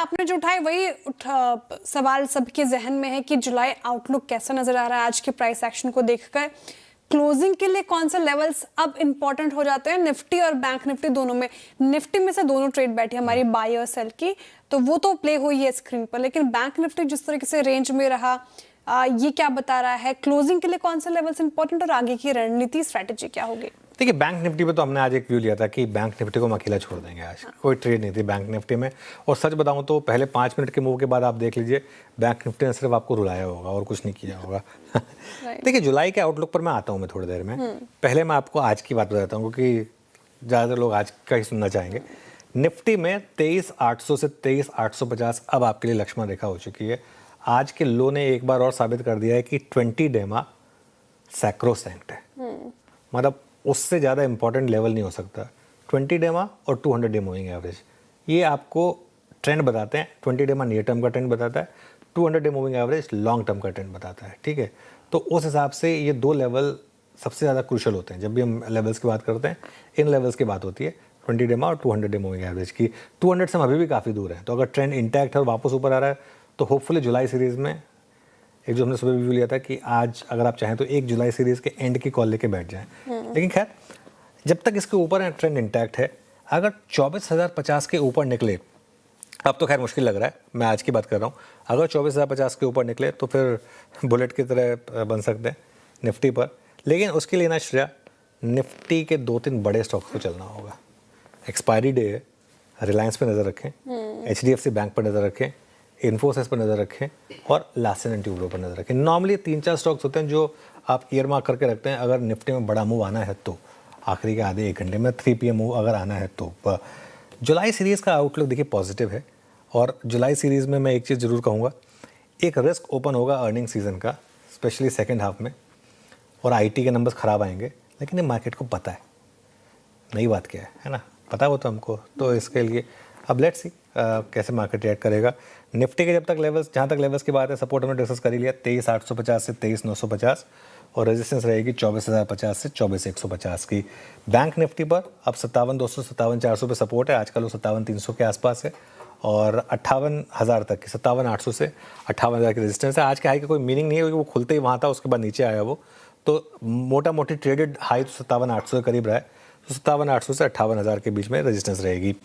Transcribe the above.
आपने जो उठाए वही सवाल सबके जहन में है कि जुलाई आउटलुक कैसा नजर आ रहा है आज के प्राइस एक्शन को देखकर। क्लोजिंग के लिए कौन से लेवल्स अब इंपॉर्टेंट हो जाते हैं निफ्टी और बैंक निफ्टी दोनों में? निफ्टी में से दोनों ट्रेड बैठी हमारी बाय और सेल की, तो वो तो प्ले हुई है स्क्रीन पर, लेकिन बैंक निफ्टी जिस तरीके से रेंज में रहा ये क्या बता रहा है? क्लोजिंग के लिए कौन से लेवल्स इंपॉर्टेंट और आगे की रणनीति स्ट्रेटेजी क्या होगी? देखिए, बैंक निफ्टी पे तो हमने आज एक व्यू लिया था कि बैंक निफ्टी को हम अकेला छोड़ देंगे आज। कोई ट्रेड नहीं थी बैंक निफ्टी में। और सच बताऊं तो पहले 5 मिनट के मूव के बाद आप देख लीजिए, बैंक निफ्टी ने सिर्फ आपको रुलाया होगा और कुछ नहीं किया होगा। देखिए, जुलाई के आउटलुक पर मैं आता हूँ मैं थोड़ी देर में। पहले मैं आपको आज की बात बताता हूँ क्योंकि ज़्यादातर लोग आज का ही सुनना चाहेंगे। निफ्टी में 23,800 से 23,850 अब आपके लिए लक्ष्मण रेखा हो चुकी है। आज के लो ने एक बार और साबित कर दिया है कि 20 डेमा सैक्रोसैंक्ट है। मतलब उससे ज़्यादा इंपॉर्टेंट लेवल नहीं हो सकता। 20 डेमा और 200 डे मूविंग एवरेज, ये आपको ट्रेंड बताते हैं। 20 डेमा नियर टर्म का ट्रेंड बताता है, 200 day moving average long term का ट्रेंड बताता है। ठीक है, तो उस हिसाब से ये दो लेवल सबसे ज़्यादा क्रूशल होते हैं। जब भी हम लेवल्स की बात करते हैं, इन लेवल्स की बात होती है 20 डेमा और 200 डे मूविंग एवरेज की। 200 से हम अभी भी काफ़ी दूर हैं, तो अगर ट्रेंड इंटैक्ट है और वापस ऊपर आ रहा है तो होपफुली जुलाई सीरीज़ में एक जो हमने सुबह रिव्यू लिया था कि आज अगर आप चाहें तो 1 जुलाई सीरीज़ के एंड की कॉल लेके बैठ जाएं। लेकिन खैर, जब तक इसके ऊपर है ट्रेंड इंटैक्ट है। अगर 24,050 के ऊपर निकले, अब तो खैर मुश्किल लग रहा है, मैं आज की बात कर रहा हूँ। अगर 24,050 के ऊपर निकले तो फिर बुलेट की तरह बन सकते हैं निफ्टी पर। लेकिन उसके लिए ना श्रेया, निफ्टी के 2-3 बड़े स्टॉक्स को चलना होगा। एक्सपायरी डे है, रिलायंस पर नज़र रखें, HDFC बैंक पर नज़र रखें, इन्फोसिस पर नज़र रखें और लार्सन एंड ट्यूब्रो पर नज़र रखें। नॉर्मली 3-4 स्टॉक्स होते हैं जो आप ईयर मार्क करके रखते हैं। अगर निफ्टी में बड़ा मूव आना है तो आखिरी के आधे 1 घंटे में 3 PM मूव अगर आना है तो। जुलाई सीरीज़ का आउटलुक देखिए पॉजिटिव है। और जुलाई सीरीज़ में मैं एक चीज़ ज़रूर कहूँगा, एक रिस्क ओपन होगा अर्निंग सीजन का, स्पेशली सेकेंड हाफ में, और IT के नंबर्स ख़राब आएंगे। लेकिन ये मार्केट को पता है, नई बात क्या है ना, पता हो तो हमको। तो इसके लिए अब लेट्स सी कैसे मार्केट रिएक्ट करेगा। निफ्टी के जब तक लेवल्स, जहाँ तक लेवल्स की बात है, सपोर्ट हमने डिस्कस कर ही लिया 23,850 से 23,950, और रेजिस्टेंस रहेगी 24,050 से 24,150 की। बैंक निफ्टी पर अब 57,200 57,400 पे सपोर्ट है, आज का लो 57,300 के आसपास है, और 58,000 तक की 57,800 से 58,000 की रेजिस्टेंस है। आज के हाई का कोई मीनिंग नहीं है क्योंकि वो खुलते ही वहाँ था, उसके बाद नीचे आया वो। तो मोटा मोटी ट्रेडेड हाई तो 57,800 के करीब रहा है, तो 57,800 से 58,000 के बीच में रेजिस्टेंस रहेगी।